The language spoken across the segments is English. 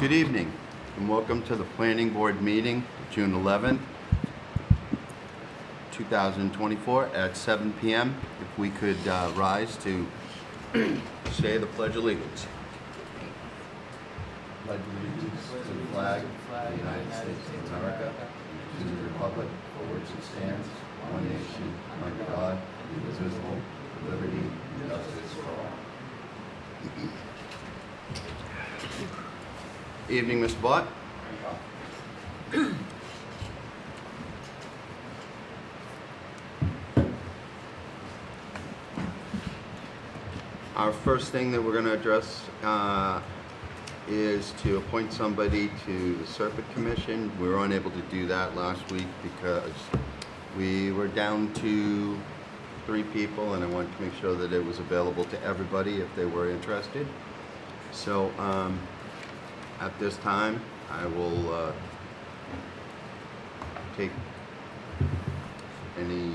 Good evening and welcome to the Planning Board meeting, June 11th, 2024 at 7 p.m. If we could rise to say the Pledge of Allegiance. Pledge allegiance to the flag of the United States of America, and to the republic for which it stands, one nation, under God, indivisible, with liberty and justice for all. Evening, Mr. Bott. Our first thing that we're going to address is to appoint somebody to the Serpent Commission. We were unable to do that last week because we were down to 3 people, and I wanted to make sure that it was available to everybody if they were interested. So at this time, I will take any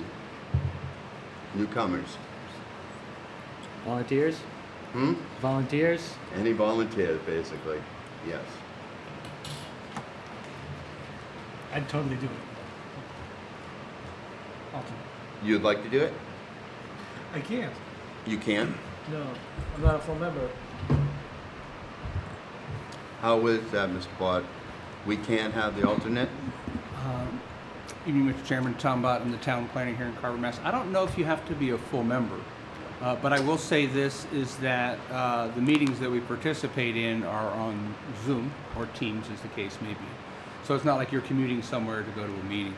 newcomers. Volunteers? Volunteers? Any volunteers, basically. Yes. I'd totally do it. Alternate. You'd like to do it? I can't. You can? No, I'm not a full member. How is that, Mr. Bott? We can't have the alternate? Evening, Mr. Chairman. Tom Bott, I'm the town planner here in Carver, Mass. I don't know if you have to be a full member, but I will say this is that the meetings that we participate in are on Zoom or Teams, as the case may be. So it's not like you're commuting somewhere to go to a meeting.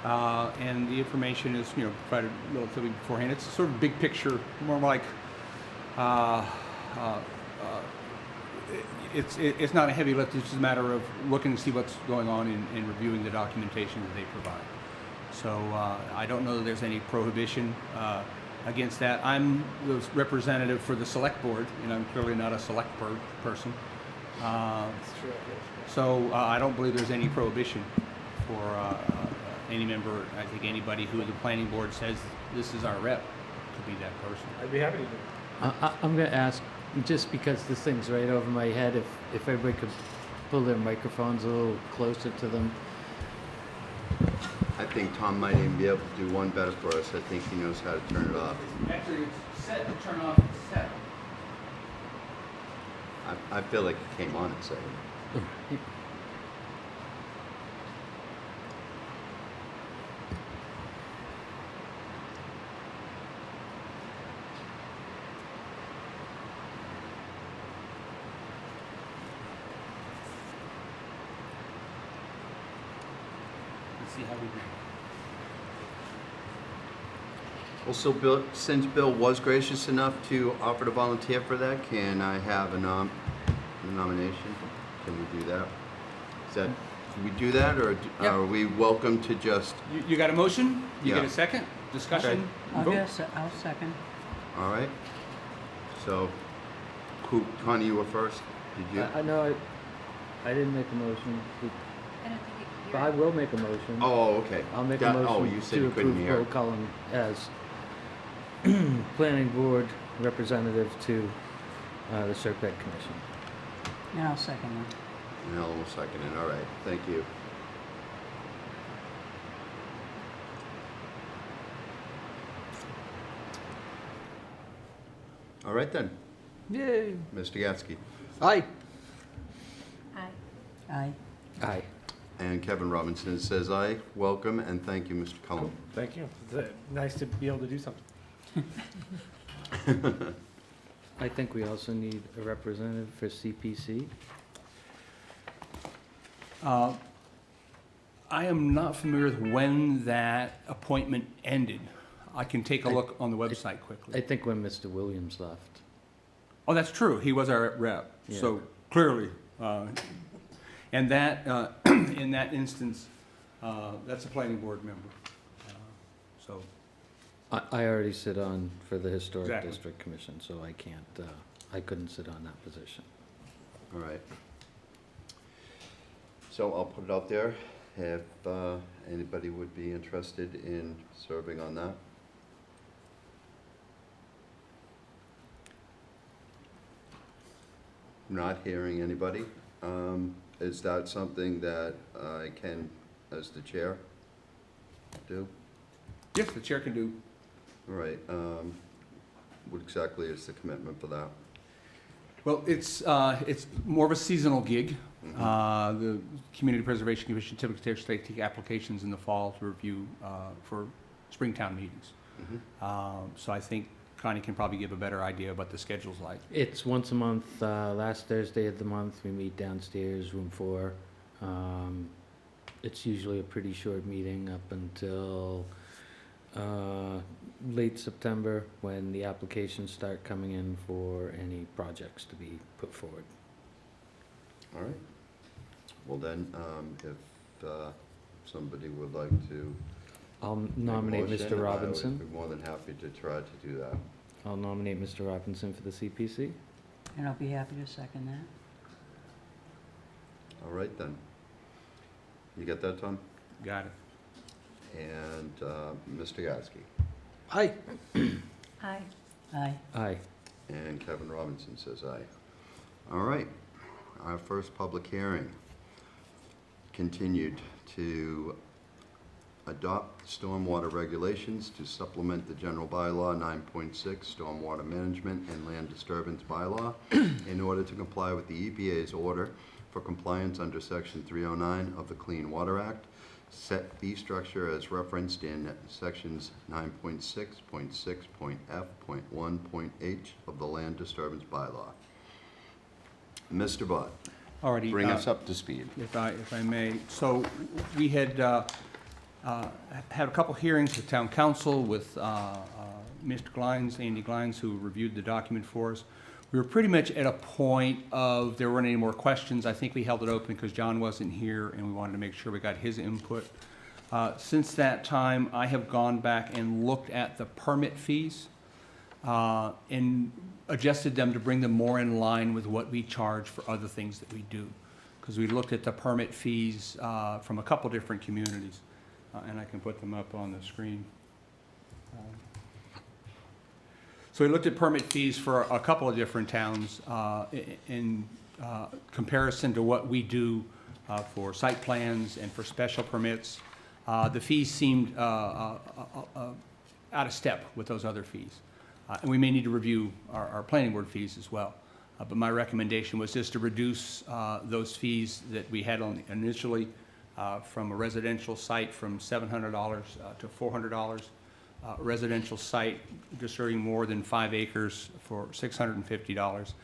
And the information is, provided relatively beforehand. It's sort of big picture, more like it's not a heavy lift. It's just a matter of looking to see what's going on and reviewing the documentation that they provide. So I don't know that there's any prohibition against that. I'm the representative for the select board, and I'm clearly not a select person. So I don't believe there's any prohibition for any member. I think anybody who the planning board says this is our rep could be that person. I'd be happy to do it. I'm going to ask, just because this thing's right over my head, if everybody could pull their microphones a little closer to them. I think Tom might even be able to do one better for us. I think he knows how to turn it off. Actually, it's set to turn off at 7. I feel like it came on at 7. Let's see how we do. Well, so Bill, since Bill was gracious enough to offer to volunteer for that, can I have a nomination? Can we do that? Can we do that, or Yep. are we welcome to just? You got a motion? You get Yeah. a second? Discussion? Vote? I'll second. All right. So, Connie, you were first. Did you? I know I didn't make a motion, but I will make a motion. Oh, okay. I'll make That- a motion Oh, you said to you couldn't approve hear. Bill Cullen as planning board representative to the Serpent Commission. And I'll second that. And Ellen will second it. All right. Thank you. All right then, Yay! Mr. Gatsky. Aye. Aye. Aye. And Kevin Robinson says aye. Welcome and thank you, Mr. Cullen. Thank you. It's nice to be able to do something. I think we also need a representative for CPC. I am not familiar with when that appointment ended. I can take a look on the website I quickly. think when Mr. Williams left. Oh, that's true. He was our rep. Yeah. So clearly, and that, in that instance, that's a planning board member. So, I already sit on for the Historic Exactly. District Commission, so I can't, I couldn't sit on that position. All right. So I'll put it out there if anybody would be interested in serving on that. Not hearing anybody. Is that something that I can, as the chair, do? Yes, the chair can do. All right, what exactly is the commitment for that? Well, it's more of a seasonal gig. The Community Preservation Commission typically take applications in the fall to review for Springtown meetings. So I think Connie can probably give a better idea of what the schedule's like. It's once a month, last Thursday of the month, we meet downstairs, room 4. It's usually a pretty short meeting up until late September, when the applications start coming in for any projects to be put forward. All right. Well then, if somebody would like to I'll make a nominate motion, Mr. Robinson. I would be more than happy to try to do that. I'll nominate Mr. Robinson for the CPC. And I'll be happy to second that. All right then. You get that, Tom? Got it. And Mr. Gasky? Aye. Aye. Aye. Aye. And Kevin Robinson says aye. All right, our first public hearing continued to adopt stormwater regulations to supplement the general bylaw 9.6 stormwater management and land disturbance bylaw in order to comply with the EPA's order for compliance under section 309 of the Clean Water Act. Set fee structure as referenced in sections 9.6.6.f.1.h of the land disturbance bylaw. Mr. Bott, Alrighty. bring us up to speed. If I may. So we had had a couple hearings with town council, with Mr. Glines, Andy Glines, who reviewed the document for us. We were pretty much at a point of there weren't any more questions. I think we held it open because John wasn't here and we wanted to make sure we got his input. Since that time, I have gone back and looked at the permit fees and adjusted them to bring them more in line with what we charge for other things that we do. Because we looked at the permit fees from a couple different communities. And I can put them up on the screen. So we looked at permit fees for a couple of different towns in comparison to what we do for site plans and for special permits. The fees seemed out of step with those other fees. And we may need to review our planning board fees as well. But my recommendation was just to reduce those fees that we had on initially from a residential site from $700 to $400. Residential site disturbing more than 5 acres for $650.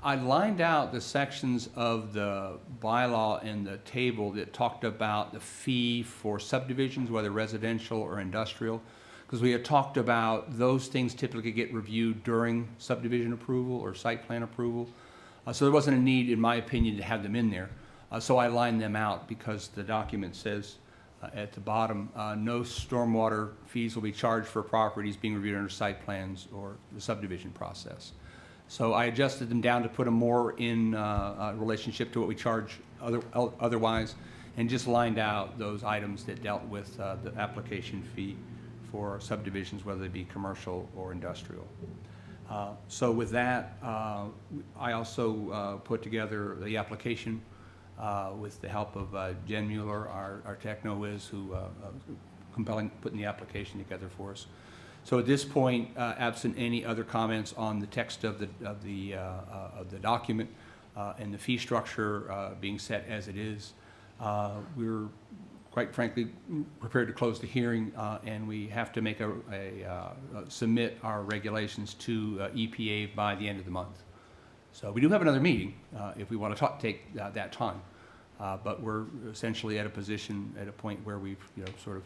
I lined out the sections of the bylaw in the table that talked about the fee for subdivisions, whether residential or industrial, because we had talked about those things typically get reviewed during subdivision approval or site plan approval. So there wasn't a need, in my opinion, to have them in there. So I lined them out because the document says at the bottom, no stormwater fees will be charged for properties being reviewed under site plans or the subdivision process. So I adjusted them down to put them more in relationship to what we charge otherwise, and just lined out those items that dealt with the application fee for subdivisions, whether they be commercial or industrial. So with that, I also put together the application with the help of Jen Mueller, our techno-whiz, who putting the application together for us. So at this point, absent any other comments on the text of the document and the fee structure being set as it is, we're quite frankly prepared to close the hearing, and we have to make submit our regulations to EPA by the end of the month. So we do have another meeting if we want to take that time, but we're essentially at a point where we've sort of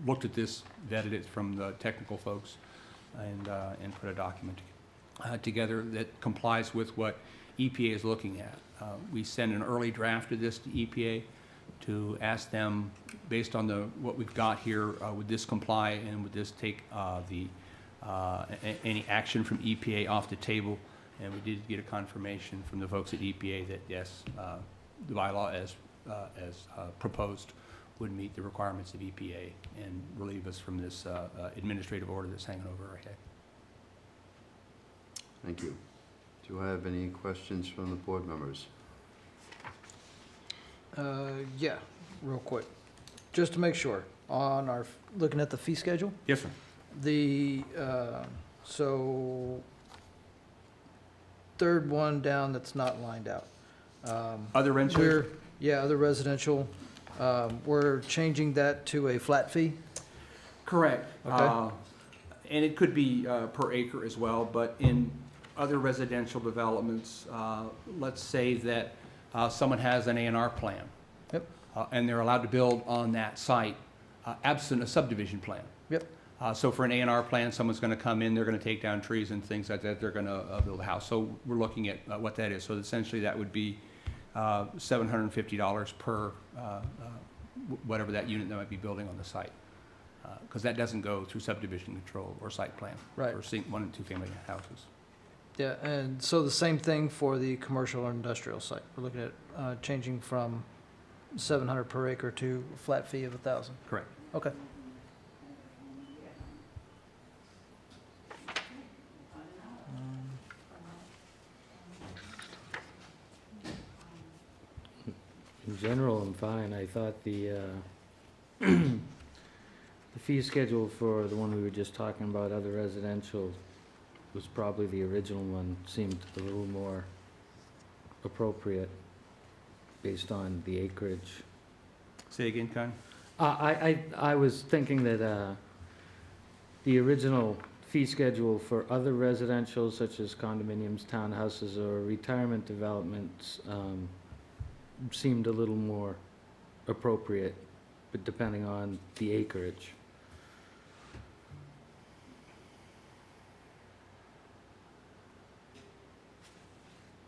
looked at this, vetted it from the technical folks, and put a document together that complies with what EPA is looking at. We send an early draft of this to EPA to ask them, based on what we've got here, would this comply and would this take any action from EPA off the table? And we did get a confirmation from the folks at EPA that yes, the bylaw as proposed would meet the requirements of EPA and relieve us from this administrative order that's hanging over our head. Thank you. Do I have any questions from the board members? Yeah, real quick. Just to make sure, on our, looking at the fee schedule, Yes, sir. the, so, third one down that's not lined out. Other renters? We're, yeah, other residential, we're changing that to a flat fee? Correct. Okay. And it could be per acre as well, but in other residential developments, let's say that someone has an A&R plan. Yep. And they're allowed to build on that site, absent a subdivision plan. Yep. So for an A&R plan, someone's gonna come in, they're gonna take down trees and things like that, they're gonna build a house. So we're looking at what that is. So essentially, that would be $750 per whatever that unit that might be building on the site. Because that doesn't go through subdivision control or site plan. Right. For 1 and 2 family houses. Yeah, and so the same thing for the commercial or industrial site. We're looking at changing from 700 per acre to a flat fee of 1,000. Correct. Okay. In general, I'm fine. I thought the, the fee schedule for the one we were just talking about, other residential, was probably the original one, seemed a little more appropriate based on the acreage. Say again, Con? I was thinking that, the original fee schedule for other residential, such as condominiums, townhouses, or retirement developments, seemed a little more appropriate, but depending on the acreage.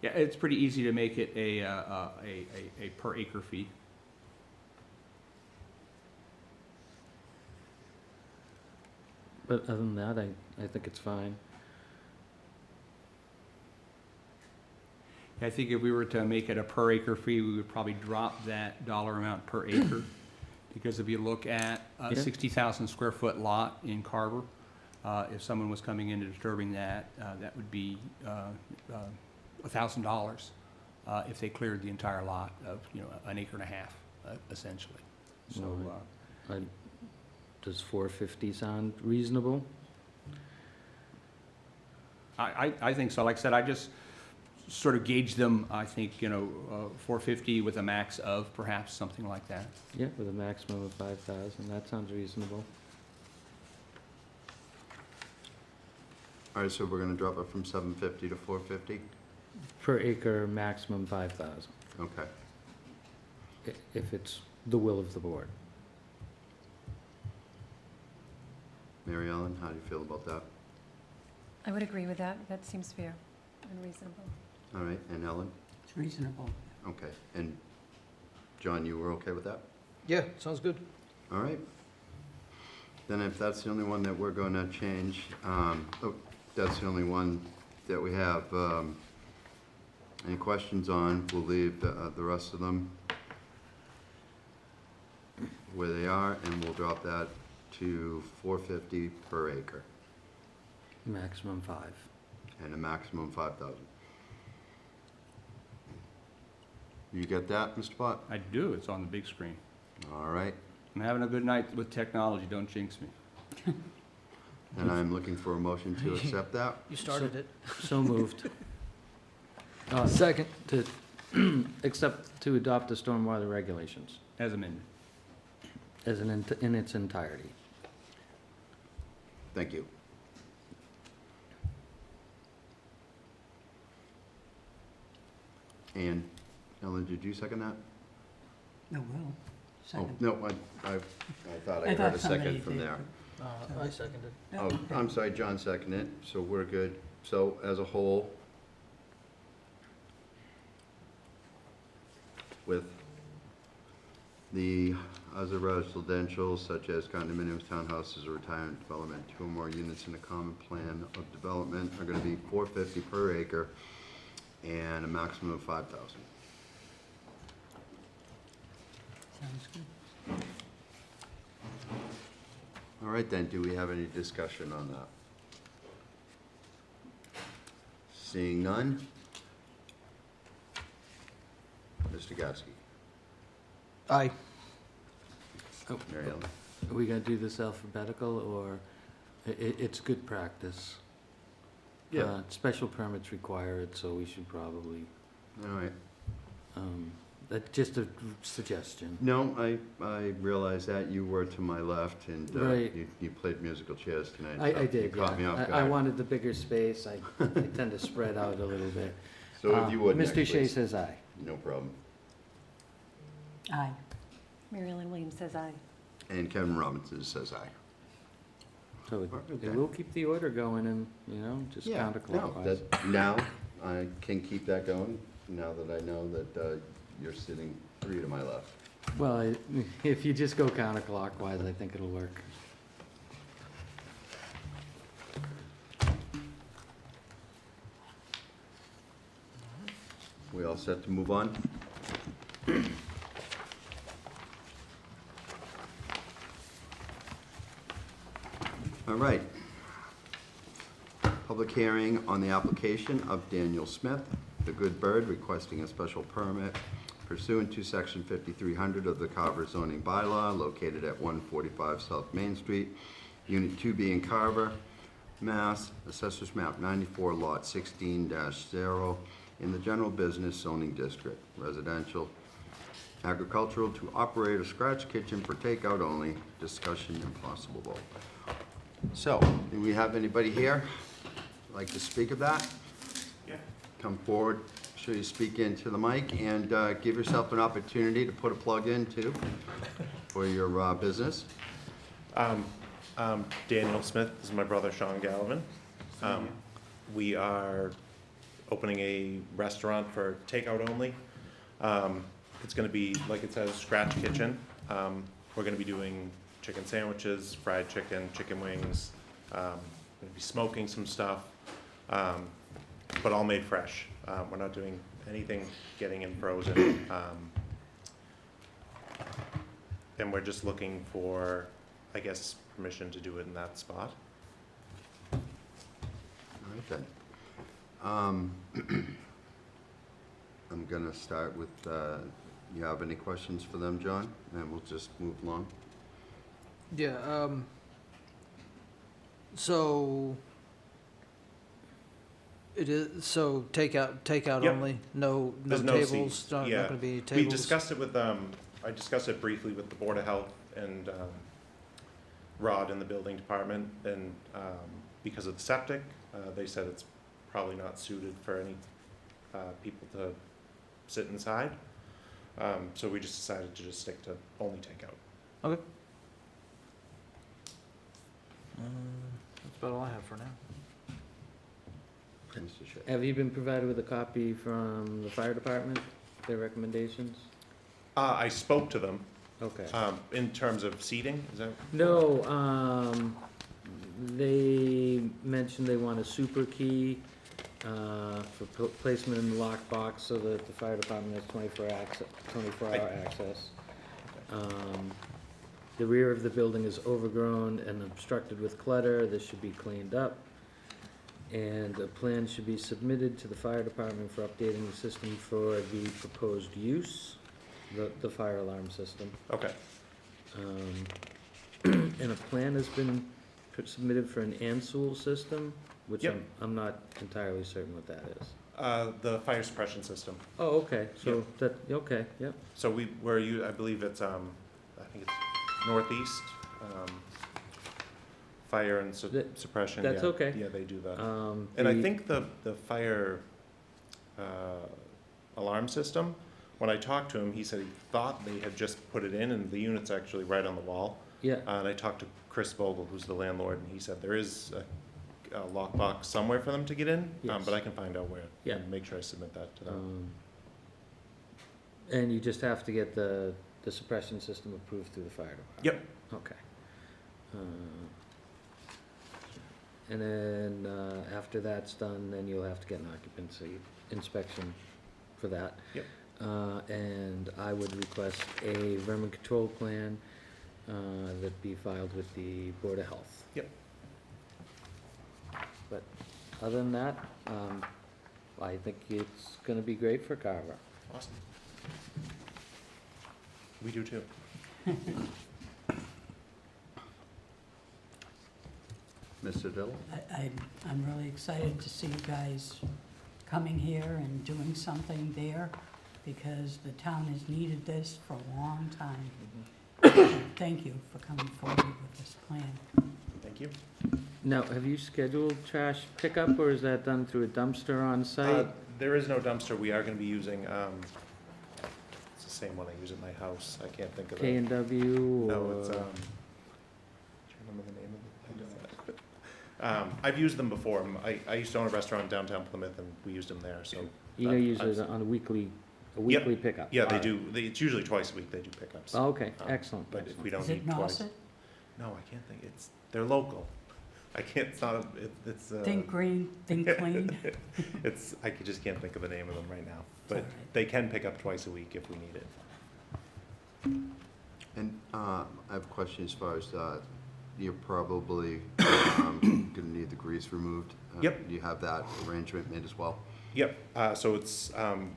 Yeah, it's pretty easy to make it a per acre fee. But other than that, I think it's fine. I think if we were to make it a per acre fee, we would probably drop that dollar amount per acre. Because if you look at a Yeah. 60,000 square foot lot in Carver, if someone was coming in and disturbing that, that would be $1,000 if they cleared the entire lot of, an acre and a half, essentially. So, Right. Does 450 sound reasonable? I think so. Like I said, I just sort of gauge them, I think, 450 with a max of perhaps something like that. Yeah, with a maximum of 5,000, that sounds reasonable. All right, so we're gonna drop it from 750 to 450? Per acre, maximum 5,000, Okay. if it's the will of the board. Mary Ellen, how do you feel about that? I would agree with that. That seems fair and reasonable. All right, and Ellen? It's reasonable. Okay, and John, you were okay with that? Yeah, sounds good. All right. Then if that's the only one that we're gonna change, that's the only one that we have, any questions on, we'll leave the rest of them where they are, and we'll drop that to 450 per acre, Maximum 5. and a maximum 5,000. You get that, Mr. Pott? I do, it's on the big screen. All right, I'm having a good night with technology, don't jinx me. and I'm looking for a motion to accept that. You started it. So moved. Second. To, except to adopt the stormwater regulations As amended. as in its entirety. Thank you. And Ellen, did you second that? No, will. Oh, Second. no, I thought I I heard a thought somebody second from did. there. I seconded. Oh, I'm sorry, John seconded it, so we're good. So as a whole, with the other residential such as condominiums, townhouses, or retirement development, 2 or more units in a common plan of development are gonna be 450 per acre and a maximum of 5,000. Sounds good. All right then, do we have any discussion on that? Seeing none. Mr. Gasky. Aye. Mary Ellen. Are we gonna do this alphabetical, or it's good practice? Special permits require it, so we should probably, All right. that's just a suggestion. No, I realize that you were to my left, and Right. you played musical chairs tonight. I so did, You caught me yeah. off I guard. wanted the bigger space. I tend to spread out a little bit. So if you would next, Mr. Shea please. says aye. No problem. Aye. Mary Ellen Williams says aye. And Kevin Robinson says aye. So it Okay. will keep the order going and, just No, counterclockwise. now I can keep that going, now that I know that you're sitting 3 to my left. Well, if you just go counterclockwise, I think it'll work. We all set to move on? All right. Public hearing on the application of Daniel Smith, the Good Bird, requesting a special permit pursuant to Section 5300 of the Carver zoning bylaw, located at 145 South Main Street, Unit 2B in Carver, Mass, Assessors Map 94, Lot 16-0, in the General Business Zoning District, residential, agricultural, to operate a scratch kitchen for takeout only, discussion and possible vote. So, do we have anybody here like to speak of that? Yeah. Come forward, show you speak into the mic, and give yourself an opportunity to put a plug in too for your business. Daniel Smith, this is my brother Sean Gallivan. We are opening a restaurant for takeout only. It's gonna be, like it says, scratch kitchen. We're gonna be doing chicken sandwiches, fried chicken, chicken wings. Gonna be smoking some stuff, but all made fresh. We're not doing anything getting in frozen. And we're just looking for, I guess, permission to do it in that spot. All right then. I'm gonna start with, you have any questions for them, John? And we'll just move along. Yeah, so it is, so takeout Yep. only, no There's no tables, seats, not yeah. gonna be We tables? discussed it with, I discussed it briefly with the Board of Health and Rod in the building department, and because of the septic, they said it's probably not suited for any people to sit inside. So we just decided to just stick to only takeout. Okay. That's about all I have for now. Mr. Shea. Have you been provided with a copy from the fire department, their recommendations? I spoke to them, Okay. in terms of seating, is that? No, they mentioned they want a super key, for placement in the lockbox so that the fire department has 24-hour access. The rear of the building is overgrown and obstructed with clutter. This should be cleaned up. And a plan should be submitted to the fire department for updating the system for the proposed use, the fire alarm system. Okay, And a plan has been submitted for an ANSUL system, which Yep. I'm not entirely certain what that is. the fire suppression system. Oh, okay, so okay, yep. So I believe it's, I think it's northeast, fire and suppression, yeah. that's okay. Yeah, they do that. And I think the fire, alarm system, when I talked to him, he said he thought they had just put it in and the unit's actually right on the wall. Yeah, And I talked to Chris Vogel, who's the landlord, and he said there is a lockbox somewhere for them to get in, Yes. but I can find out where. Yeah. And make sure I submit that to them. and you just have to get the suppression system approved through the fire department? Yep. Okay. And then, after that's done, then you'll have to get an occupancy inspection for that. Yep. And I would request a vermin control plan, that be filed with the Board of Health. Yep. But other than that, I think it's gonna be great for Carver. Awesome. We do too. Mr. Dillon? I'm really excited to see you guys coming here and doing something there, because the town has needed this for a long time. Thank you for coming forward with this plan. Thank you. Now, have you scheduled trash pickup, or is that done through a dumpster on site? There is no dumpster. We are gonna be using, it's the same one I use at my house. I can't think of K it. and W, No, it's, do you remember the name of it? I've used them before. I used to own a restaurant in downtown Plymouth, and we used them there, so. You gonna use it on a weekly pickup? Yeah, they Alright. do. It's usually twice a week they do pickups. Oh, okay, Um, excellent. But if excellent. we don't Is it need twice. Nauset? No, I can't think. They're local. I can't, it's, Think green, think clean. I just can't think of the name of them right now. But all right. they can pick up twice a week if we need it. And I have a question as far as, you're probably gonna need the grease removed. Yep. Do you have that arrangement made as well? Yep, so it's,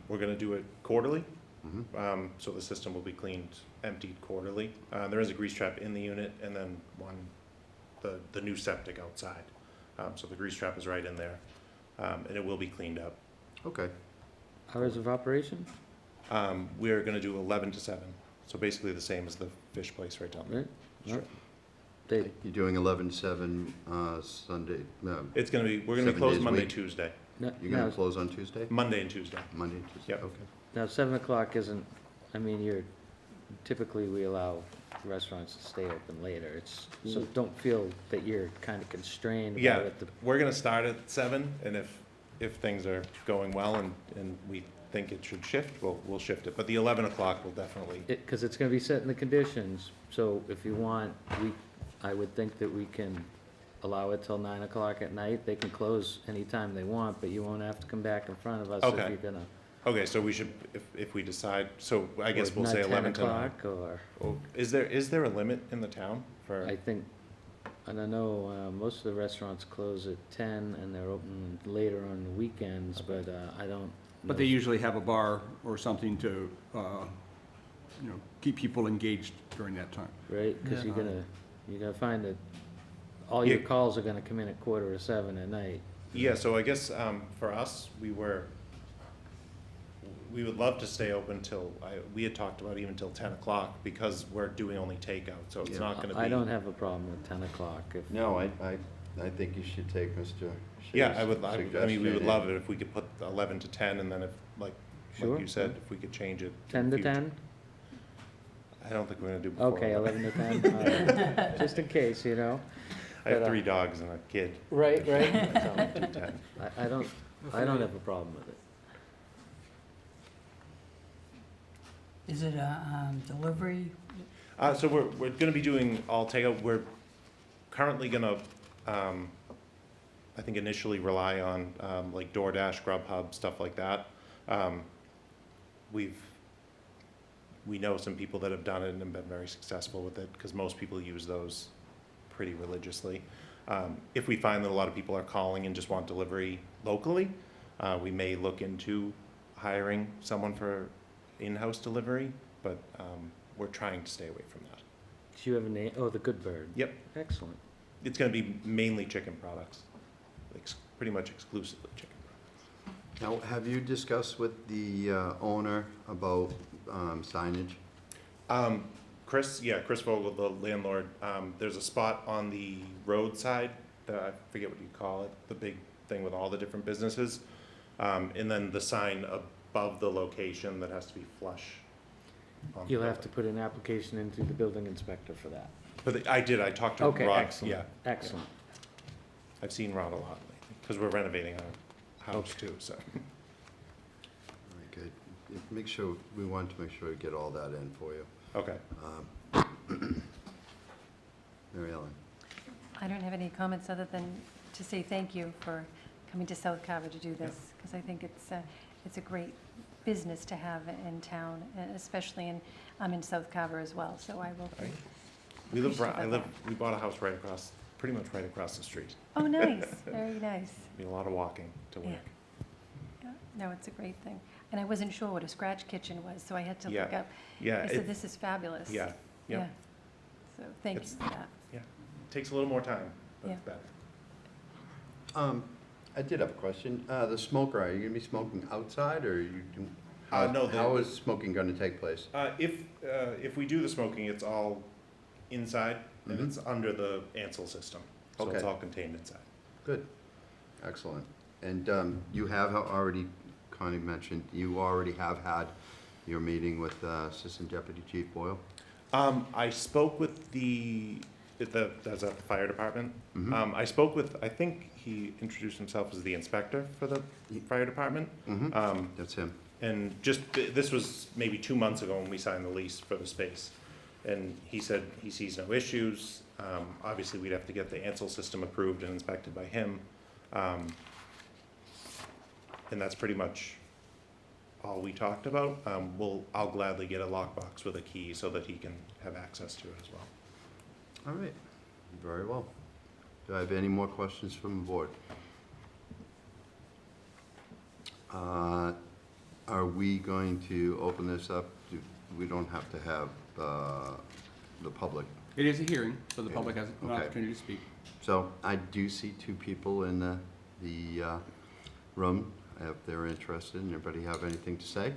we're gonna do it quarterly. Mhm. So the system will be cleaned, emptied quarterly. There is a grease trap in the unit and then the new septic outside. So the grease trap is right in there, and it will be cleaned up. Okay. Hours of operation, We're gonna do 11 to 7, so basically the same as the fish place right down there. right? Sure. They, You're doing 11/7 Sunday, no, We're gonna be 7 closed days a Monday, week? Tuesday. you're gonna close on Tuesday? Monday and Tuesday. Monday and Tuesday? Yep. Okay. now, 7 o'clock isn't, I mean, typically we allow restaurants to stay open later. It's, so don't feel that you're kind of constrained Yeah. about it. We're gonna start at 7, and if things are going well and we think it should shift, we'll shift it. But the 11 o'clock will definitely, Because it's gonna be set in the conditions, so if you want, I would think that we can allow it till 9 o'clock at night. They can close anytime they want, but you won't have to come back in front of us if Okay. you're gonna. okay, so we should, if we decide, so I guess or we'll not say 10 11 to 9. o'clock, or, Oh, is there a limit in the town for? I think, and I know, most of the restaurants close at 10 and they're open later on the weekends, but, I don't. But know. they usually have a bar or something to, keep people engaged during that time. Right, because Yeah. you're gonna find that all your Yeah. calls are gonna come in at 6:45 at night. Yeah, so I guess, for us, we would love to stay open till, we had talked about even till 10 o'clock, because we're doing only takeout, so it's Yeah. not gonna be. I don't have a problem with 10 o'clock if. No, I think you should take Mr. Yeah, Shea's I mean, we suggestion would and- love it if we could put 11 to 10, and then if, like Sure. you said, if we could change it. in 10 to future. 10? I don't think we're gonna do before. Okay, 11 to 10, all right. Just in case, you know? I have but, 3 dogs and a kid. Right, right. So, do 10. I don't have a problem with it. Is it a delivery? So we're gonna be doing all takeout. We're currently gonna, I think initially rely on, like DoorDash, Grubhub, stuff like that. We know some people that have done it and have been very successful with it, because most people use those pretty religiously. If we find that a lot of people are calling and just want delivery locally, we may look into hiring someone for in-house delivery, but we're trying to stay away from that. Do you have a name? Oh, the Good Bird. Yep. Excellent. It's gonna be mainly chicken products, pretty much exclusively chicken Now, have you discussed with the owner about signage? products. Chris Vogel, the landlord, there's a spot on the roadside, I forget what you call it, the big thing with all the different businesses. And then the sign above the location that has to be flush. on the You'll have to building. put an application in through the building inspector for that. But I talked to Okay, Rod, excellent, yeah. excellent. I've seen Rod a lot lately, because we're renovating our house Okay. too, so. Very good. We want to make sure we get all that in for you. Okay. Mary Ellen? I don't have any comments other than to say thank you for coming to South Carver to do this, because I think it's a great business to have in town, and especially I'm in South Carver as well, so I will be. Right. We bought a house pretty much right across the street. Oh, nice, very nice. Be a lot of walking to work. Yeah. Yeah, no, it's a great thing. And I wasn't sure what a scratch kitchen was, so I had to look Yeah. up. Yeah, I it, said, this is fabulous. yeah, Yeah. yeah. So thank you It's- for that. Takes a little more time, but Yeah. it's better. I did have a question. The smoker, are you gonna be smoking outside, or are you do? No, How is smoking gonna take place? If we do the smoking, it's all inside, and Mhm. it's under the Ansel system, so it's Okay. all contained inside. Good, excellent. And you have already, Connie mentioned, you already have had your meeting with Assistant Deputy Chief Boyle? I spoke with that's at the fire department. Mhm. I spoke with, I think he introduced himself as the inspector for the fire department. Mm-hmm, that's him. And this was maybe 2 months ago when we signed the lease for the space. And he said he sees no issues. Obviously, we'd have to get the Ansel system approved and inspected by him. And that's pretty much all we talked about. I'll gladly get a lockbox with a key so that he can have access to it as well. All right, very well. Do I have any more questions from the board? Are we going to open this up? We don't have to have the public. It is a hearing, so the public has an Okay. opportunity to speak. So I do see 2 people in the room, if they're interested. Anybody have anything to say?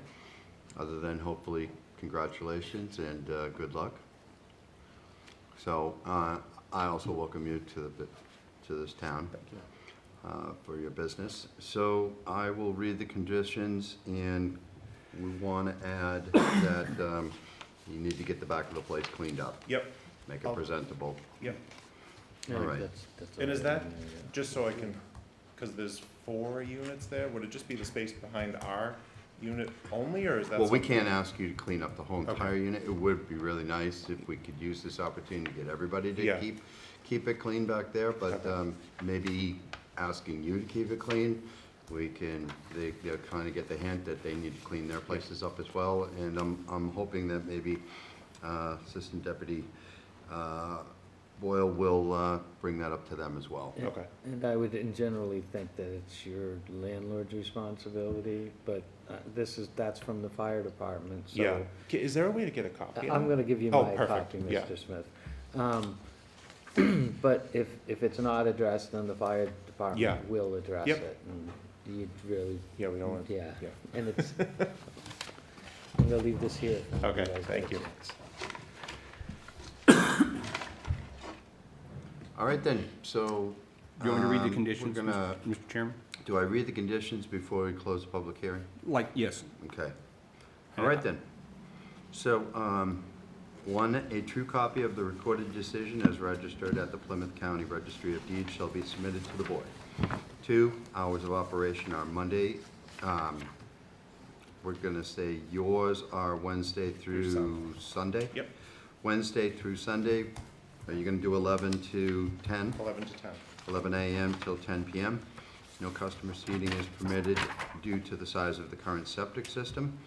Other than hopefully congratulations and good luck. So I also welcome you to this town. Thank you. For your business. So I will read the conditions, and we want to add that you need to get the back of the place cleaned up, Yep, make it presentable. yep. All right. And is that, just so I can, because there's 4 units there, would it just be the space behind our unit only, or is that? Well, we something- can't ask you to clean up the whole Okay. entire unit. It would be really nice if we could use this opportunity to get everybody to Yeah. keep it clean back there, but Okay. maybe asking you to keep it clean, they'll kind of get the hint that they need to clean their places up as well. And I'm hoping that maybe Assistant Deputy Boyle will bring that up to them as well. Okay. And I would generally think that it's your landlord's responsibility, but that's from the fire department, so. Yeah. Is there a way to get a copy of I'm that? gonna give you Oh, my perfect, copy, yeah. Mr. Smith. But if it's not addressed, then the fire Yeah. department will address Yep. it. And you'd really, Yeah, we don't want, yeah, yeah. and it's, I'm gonna leave this here. Okay, guys thank get a you. chance. All right then, so. Do you want me to read the we're conditions, gonna- Mr. Chairman? Do I read the conditions before we close the public hearing? Like, yes. Okay. All right then. So, 1, a true copy of the recorded decision as registered at the Plymouth County Registry of Deeds shall be submitted to the board. 2, hours of operation are Monday. We're gonna say yours are Wednesday through Sunday? Yep, Wednesday through Sunday, are you gonna do 11 to 10? 11 to 10. 11 a.m. till 10 p.m. No customer seating is permitted due to the size of the current septic system.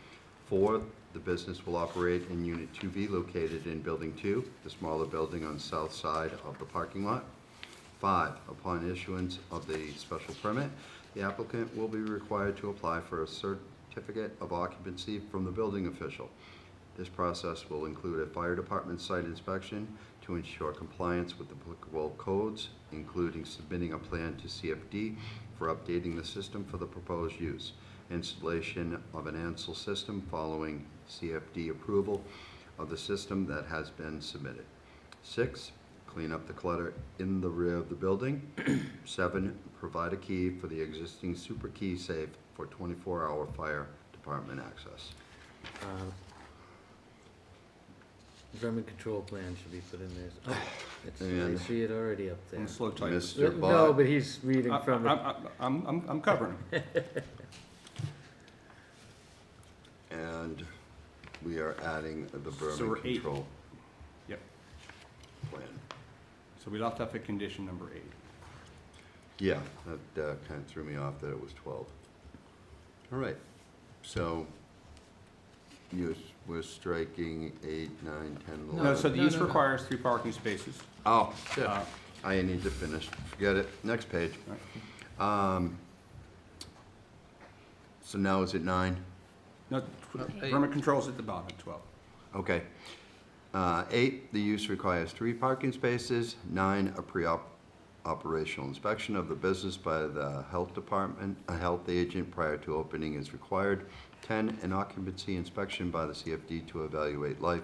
4, the business will operate in Unit 2B located in Building 2, the smaller building on the south side of the parking lot. 5, upon issuance of the special permit, the applicant will be required to apply for a certificate of occupancy from the building official. This process will include a fire department site inspection to ensure compliance with applicable codes, including submitting a plan to CFD for updating the system for the proposed use, installation of an Ansel system following CFD approval of the system that has been submitted. 6, clean up the clutter in the rear of the building. 7, provide a key for the existing super key safe for 24-hour fire department access. Vermin control plan should be put in there. Oh, it's, And- I see it already up there. I'm slow type. Mr. No, Bott, but he's reading from it. I'm covering. and we are adding the So vermin we're 8. control Yep. plan. So we left off at condition number 8. Yeah, that kind of threw me off that it was 12. All right, so we're striking 8, 9, 10, 11. No, so the No, use no, no. requires 3 parking spaces. Oh, shit. Uh, I need to finish. Forget it. Next page. So now is it 9? No, permit controls at the bottom at 12. Okay. 8, the use requires 3 parking spaces. 9, a pre-operational inspection of the business by the health department, a health agent prior to opening is required. 10, an occupancy inspection by the CFD to evaluate life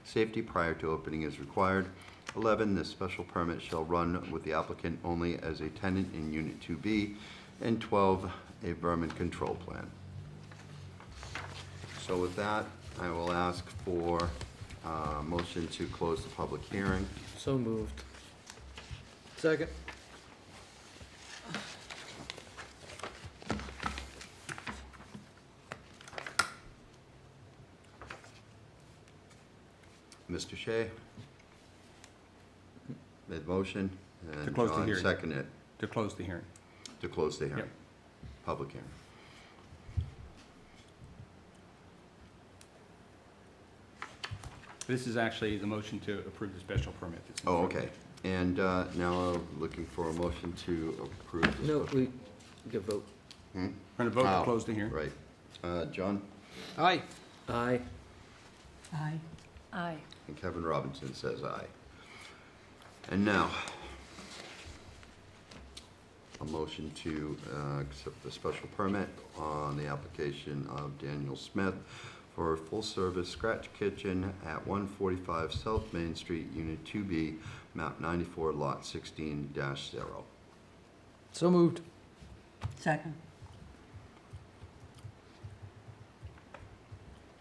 safety prior to opening is required. 11, this special permit shall run with the applicant only as a tenant in Unit 2B. And 12, a vermin control plan. So with that, I will ask for a motion to close the public hearing. So moved. Second. Mr. Shea made the motion, and To close the John hearing. seconded it To close the hearing. to close the hearing. Yep. Public hearing. This is actually the motion to approve the special permit. that's in Oh, front of okay. And now looking for a motion to approve this. No, we get vote. Hmm? you. We're going to vote Oh, to close the hearing. Right. John Aye. Aye. Aye. Aye. and Kevin Robinson says aye. And now, a motion to accept the special permit on the application of Daniel Smith for a full-service scratch kitchen at 145 South Main Street, Unit 2B, map 94, lot 16-0. So moved. Second.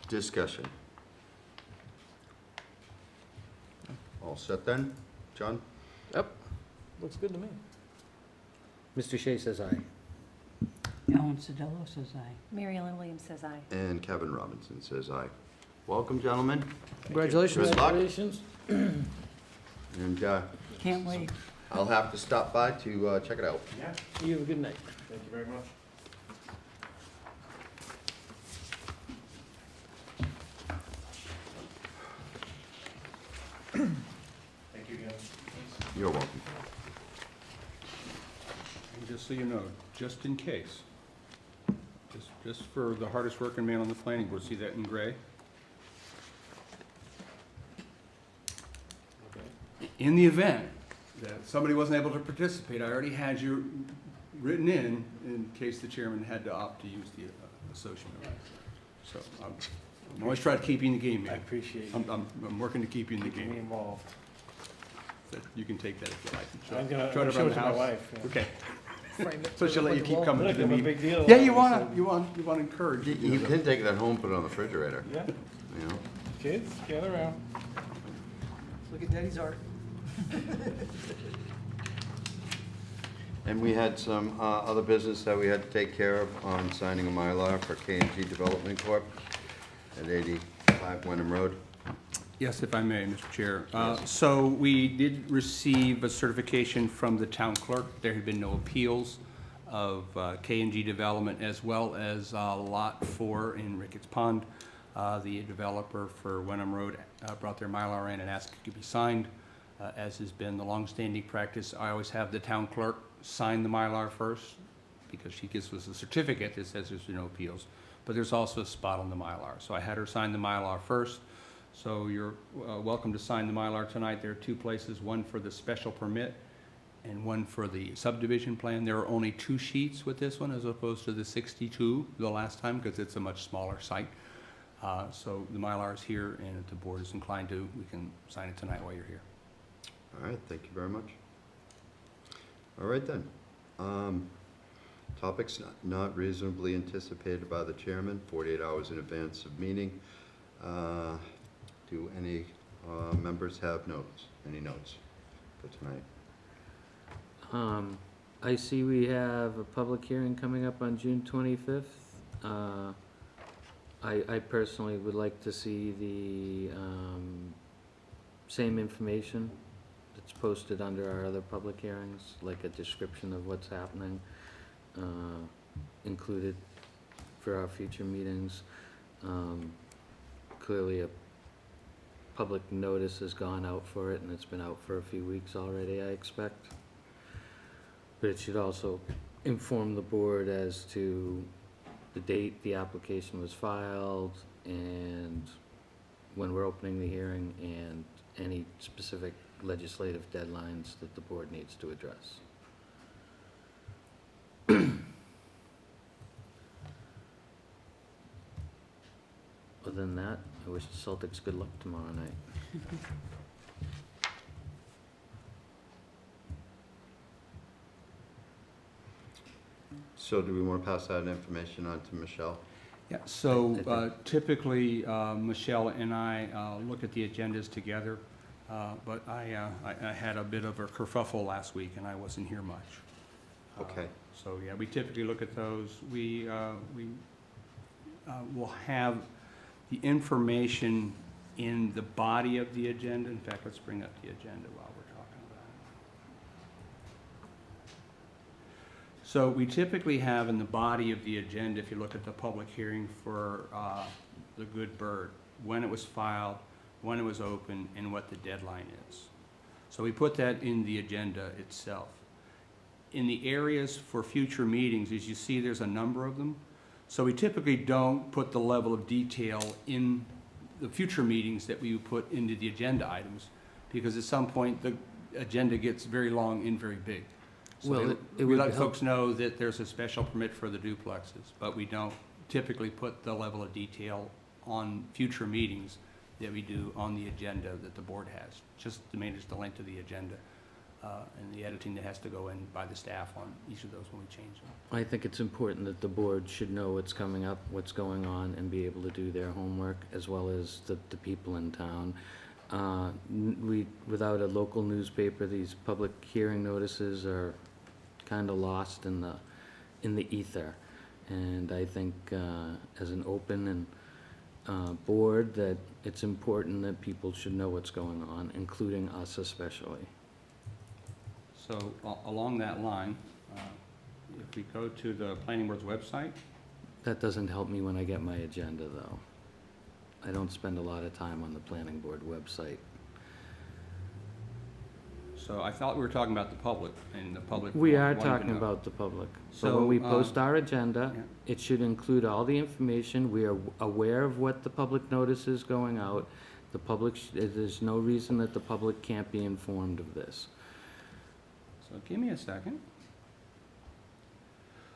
Discussion. All set then? John? Yep. Looks good to me. Mr. Shea says aye. Ellen Sodillo says aye. Mary Ellen Williams says aye. And Kevin Robinson says aye. Welcome, gentlemen. Congratulations. Good luck. Congratulations. And Can't wait. I'll have to stop by to check it out. Yeah, You have a good night. thank you very much. Thank you again. You're welcome. And just so you know, just in case, just for the hardest working man on the planning board, see that in gray? In the event that somebody wasn't able to participate, I already had you written in case the chairman had to opt to use the associate member. So I'm always trying to keep you in the game, I man. appreciate you I'm working to keep you in the keeping me game. involved. So you can take that if you like. I'm gonna Show it show around it the to my house. wife. Yeah. Okay, Frame it. so she'll let you keep coming Look, to the I'm a meeting. big deal. Yeah, you So- want to encourage. You can take that home, put it on the refrigerator, Yeah, you know? kids, gather around. Look at Daddy's art. And we had some other business that we had to take care of on signing a Mylar for K&G Development Corp. at 85 Wenham Road. Yes, if I may, Mr. Chair. So we did receive a certification from the town clerk. There had been no appeals of K&G Development, as well as Lot 4 in Ricketts Pond. The developer for Wenham Road brought their Mylar in and asked it to be signed. As has been the longstanding practice, I always have the town clerk sign the Mylar first, because she gives us a certificate that says there's no appeals. But there's also a spot on the Mylar. So I had her sign the Mylar first. So you're welcome to sign the Mylar tonight. There are two places, one for the special permit and one for the subdivision plan. There are only 2 sheets with this one as opposed to the 62 the last time, because it's a much smaller site. So the Mylar is here, and if the board is inclined to, we can sign it tonight while you're here. All right, thank you very much. All right then. Topics not reasonably anticipated by the chairman, 48 hours in advance of meeting. Do any members have notes, any notes for tonight? I see we have a public hearing coming up on June 25th. I personally would like to see the same information that's posted under our other public hearings, like a description of what's happening, included for our future meetings. Clearly, a public notice has gone out for it, and it's been out for a few weeks already, I expect. But it should also inform the board as to the date the application was filed, and when we're opening the hearing, and any specific legislative deadlines that the board needs to address. Other than that, I wish the Celtics good luck tomorrow night. So do we want to pass that information on to Michelle? Yeah, I so think- typically, Michelle and I look at the agendas together, but I had a bit of a kerfuffle last week, and I wasn't here much. Okay. So, yeah, we typically look at those. We will have the information in the body of the agenda. In fact, let's bring up the agenda while we're talking about it. So we typically have in the body of the agenda, if you look at the public hearing for the Good Bird, when it was filed, when it was open, and what the deadline is. So we put that in the agenda itself. In the areas for future meetings, as you see, there's a number of them. So we typically don't put the level of detail in the future meetings that we would put into the agenda items, because at some point, the agenda gets very long and very big. So Well, it we would let help- folks know that there's a special permit for the duplexes, but we don't typically put the level of detail on future meetings that we do on the agenda that the board has, just to manage the length of the agenda and the editing that has to go in by the staff on each of those when we change them. I think it's important that the board should know what's coming up, what's going on, and be able to do their homework, as well as the people in town. Without a local newspaper, these public hearing notices are kind of lost in the ether. And I think as an open and board, that it's important that people should know what's going on, including us especially. So along that line, if we go to the planning board's website, That doesn't help me when I get my agenda, though. I don't spend a lot of time on the planning board website. so I thought we were talking about the public and the public. We are wanting to talking know. about the public. But So, when we post our agenda, yeah. it should include all the information. We are aware of what the public notice is going out. The public, there's no reason that the public can't be informed of this. So give me a second.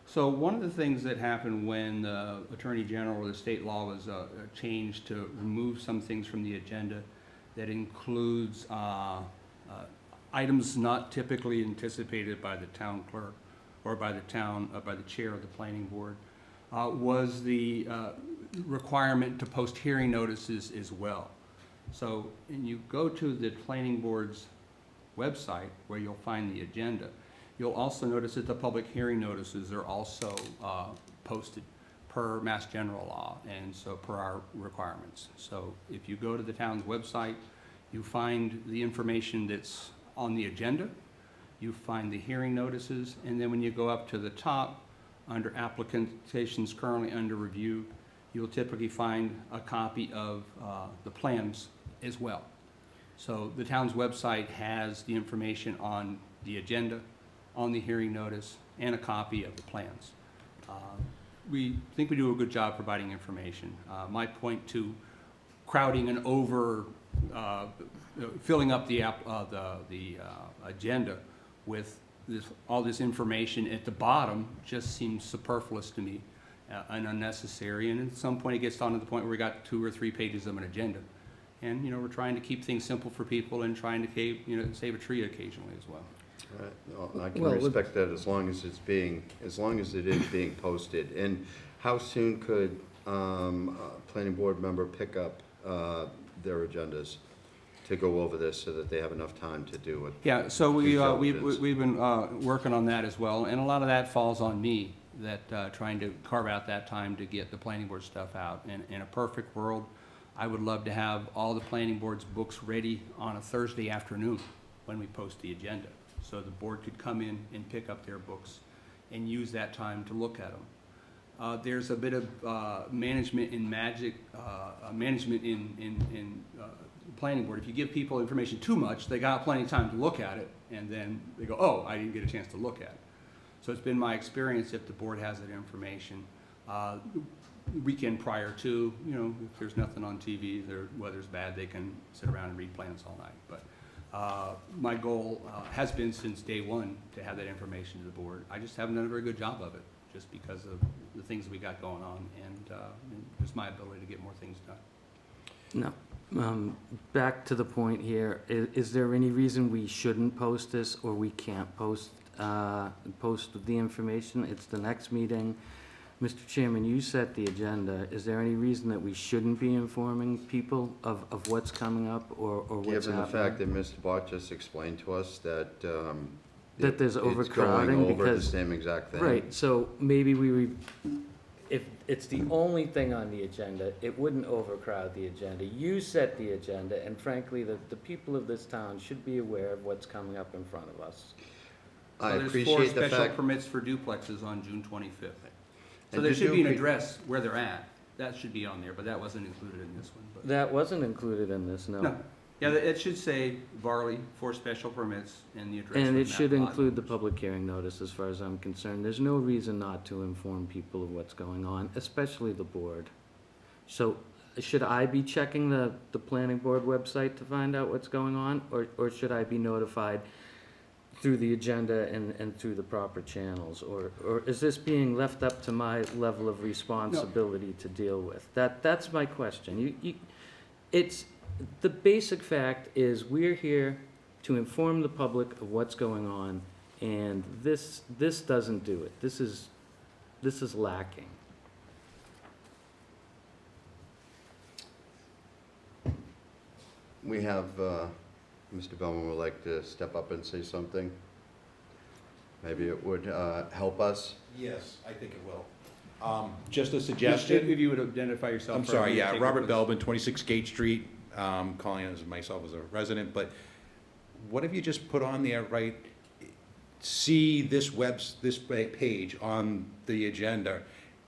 So one of the things that happened when the Attorney General or the state law was changed to remove some things from the agenda that includes items not typically anticipated by the town clerk or by the town, by the chair of the planning board, was the requirement to post hearing notices as well. So, and you go to the planning board's website where you'll find the agenda. You'll also notice that the public hearing notices are also posted per Mass General Law and so per our requirements. So if you go to the town's website, you find the information that's on the agenda, you find the hearing notices, and then when you go up to the top, under applications currently under review, you'll typically find a copy of the plans as well. So the town's website has the information on the agenda, on the hearing notice, and a copy of the plans. We think we do a good job providing information. My point to crowding and over, filling up the agenda with all this information at the bottom just seems superfluous to me and unnecessary. And at some point it gets down to the point where we got 2 or 3 pages of an agenda. And, we're trying to keep things simple for people and trying to, save a tree occasionally as well. Right. Well, I can Well, respect that as long as it is being posted. And how soon could a planning board member pick up their agendas to go over this so that they have enough time to do it? Yeah, so Due we've diligence. been working on that as well, and a lot of that falls on me, that trying to carve out that time to get the planning board stuff out. In a perfect world, I would love to have all the planning board's books ready on a Thursday afternoon when we post the agenda, so the board could come in and pick up their books and use that time to look at them. There's a bit of management in planning board. If you give people information too much, they got plenty of time to look at it, and then they go, oh, I didn't get a chance to look at it. So it's been my experience, if the board has that information, Weekend prior to, you know, if there's nothing on TV, the weather's bad, they can sit around and read plans all night. But my goal has been since day one to have that information to the board. I just haven't done a very good job of it, just because of the things we got going on and just my ability to get more things done. No. Back to the point here, is there any reason we shouldn't post this, or we can't post the information? It's the next meeting. Mr. Chairman, you set the agenda. Is there any reason that we shouldn't be informing people of what's coming up or what's happening? Given the fact that Mr. Bott just explained to us that, That there's overcrowding it's going over the because- same exact thing. Right, so maybe if it's the only thing on the agenda, it wouldn't overcrowd the agenda. You set the agenda, and frankly, the people of this town should be aware of what's coming up in front of us. I So there's 4 appreciate the special fact. permits for duplexes on June 25th. So And there did should you be an appre- address where they're at. That should be on there, but that wasn't included in this one. But That wasn't included in this, no. Yeah, it should say Varley for special permits and the address. And with it should map lot include the numbers. public hearing notice, as far as I'm concerned. There's no reason not to inform people of what's going on, especially the board. So, should I be checking the planning board website to find out what's going on? Or should I be notified through the agenda and through the proper channels? Or is this being left up to my level of responsibility to deal with? That's my question. It's, the basic fact is, we're here to inform the public of what's going on, and this doesn't do it. This is lacking. We have, Mr. Bellman would like to step up and say something. Maybe it would help us. Yes, I think it will. Just a If suggestion. you would identify yourself. I'm for sorry, everybody to yeah, take a Robert look. Belbin, 26 Gate Street, calling as myself as a resident, but what if you just put on there, right, see this page on the agenda,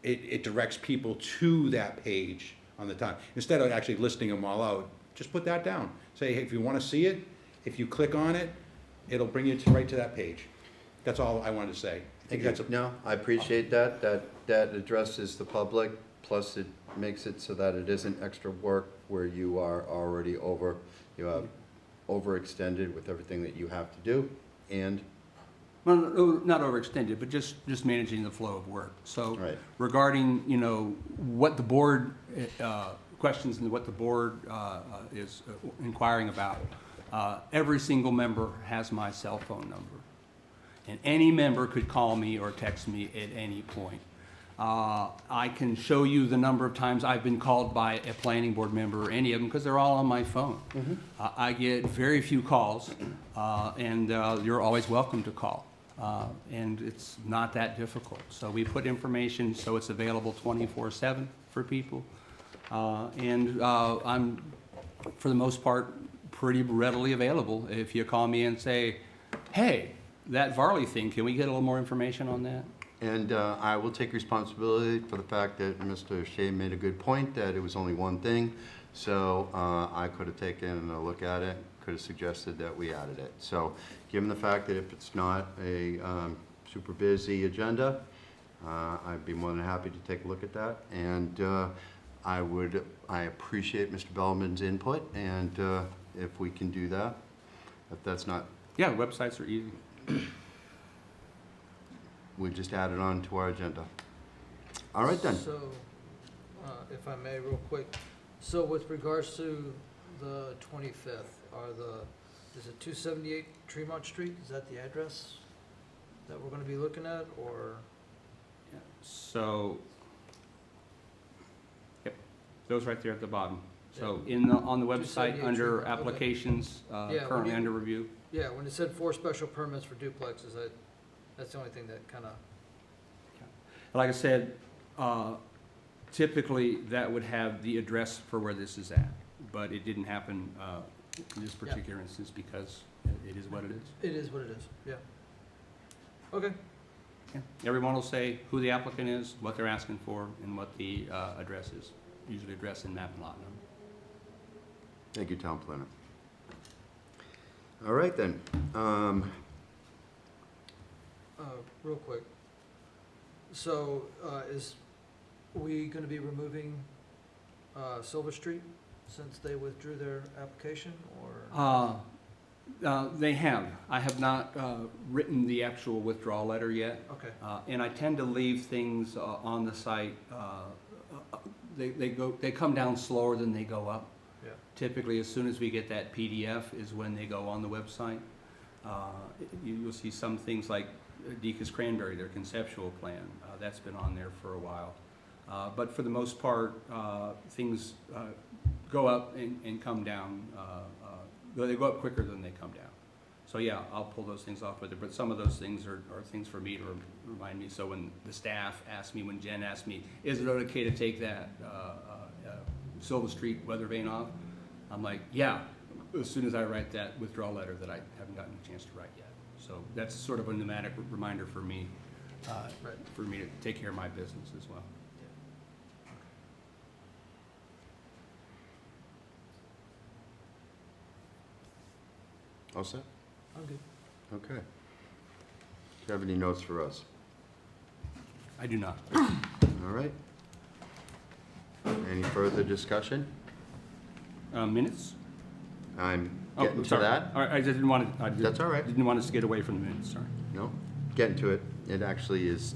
it directs people to that page on the time. Instead of actually listing them all out, just put that down. Say, hey, if you want to see it, if you click on it, it'll bring you right to that page. That's all I wanted to say. I think that's a No, I appreciate that. That addresses the public, plus it makes it so that it isn't extra work where you are already you have overextended with everything that you have to do. And, Well, no, not overextended, but just managing the flow of work. So right, regarding, you know, what the board, questions and what the board is inquiring about, every single member has my cell phone number. And any member could call me or text me at any point. I can show you the number of times I've been called by a planning board member or any of them, because they're all on my phone. I get very few calls, and you're always welcome to call. And it's not that difficult. So we put information so it's available 24/7 for people. And I'm, for the most part, pretty readily available. If you call me and say, hey, that Varley thing, can we get a little more information on that? and I will take responsibility for the fact that Mr. Shea made a good point, that it was only one thing. So I could have taken a look at it, could have suggested that we added it. So given the fact that if it's not a super busy agenda, I'd be more than happy to take a look at that. And I appreciate Mr. Bellman's input, and if we can do that, if that's not, Yeah, websites are easy. we just add it on to our agenda. All right then. So, if I may, real quick, so with regards to the 25th, is it 278 Tremont Street? Is that the address that we're gonna be looking at, or? Yeah. So, yep, those right there at the bottom. So on the website, 278 under Tremont, okay. applications, Yeah, currently when under review. Yeah, when it said 4 special permits for duplexes, that's the only thing that kinda, Like I said, typically that would have the address for where this is at, but it didn't happen in this particular instance because it is what it is. it is what it is, yeah. Okay, Yeah. Everyone will say who the applicant is, what they're asking for, and what the address is, usually address and map and lot number. Thank you, Town Planner. All right then. real quick. So, is we gonna be removing, Silver Street since they withdrew their application, or? They have. I have not written the actual withdrawal letter yet. Okay, And I tend to leave things on the site. They come down slower than they go up. yeah, Typically, as soon as we get that PDF is when they go on the website. You'll see some things like Deacon's Cranberry, their conceptual plan. That's been on there for a while. But for the most part, things go up and come down. They go up quicker than they come down. So yeah, I'll pull those things off with it, but some of those things are things for me to remind me. So when the staff asked me, when Jen asked me, is it okay to take that Silver Street weather vane off? I'm like, yeah, as soon as I write that withdrawal letter that I haven't gotten a chance to write yet. So that's sort of a pneumatic reminder for me, right. for me to take care of my business as well. All set? I'm good. Okay. Do you have any notes for us? I do not. All right. Any further discussion? Minutes? I'm Oh, getting to sorry. that. All right, I didn't want to. That's all right. Didn't want us to get away from the minutes, sorry. No, getting to it. It actually is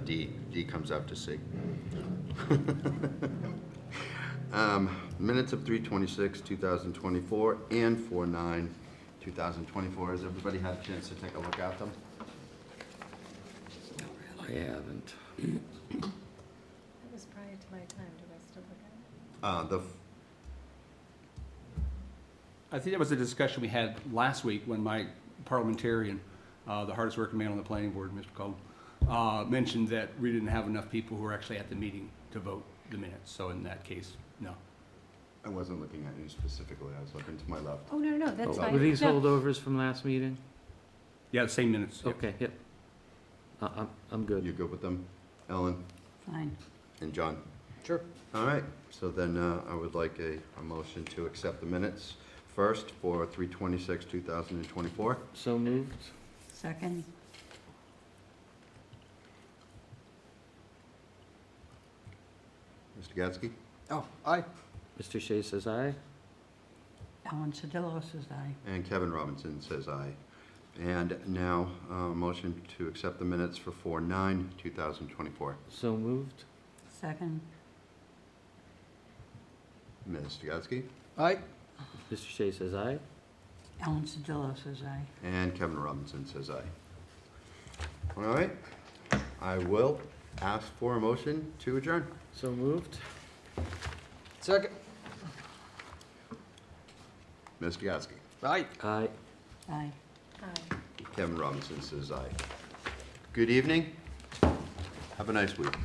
D. D comes after C. Minutes of 3/26, 2024, and 4/9, 2024. Has everybody had a chance to take a look at them? I haven't. That was prior to my time. Do I still look at it? I think that was a discussion we had last week when my parliamentarian, the hardest working man on the planning board, Mr. Cole, mentioned that we didn't have enough people who were actually at the meeting to vote the minutes. So in that case, no. I wasn't looking at you specifically. I was looking to my left. Oh, no, that's Oh, fine. were these No. holdovers from last meeting? Yeah, the same minutes. Yep. Okay, yep. I'm good. You good with them, Ellen Fine. and John? Sure. All right, so then I would like a motion to accept the minutes first for 3/26, 2024. So moved. Second? Mr. Gatsky? Oh, aye. Mr. Shea says aye. Ellen Sedillo says aye. And Kevin Robinson says aye. And now, motion to accept the minutes for 4/9, 2024. So moved. Second? Mr. Gatsky? Aye. Mr. Shea says aye. Ellen Sedillo says aye. And Kevin Robinson says aye. All right, I will ask for a motion to adjourn. So moved. Second. Mr. Gatsky? Aye. Aye. Aye. Aye. Kevin Robinson says aye. Good evening. Have a nice week.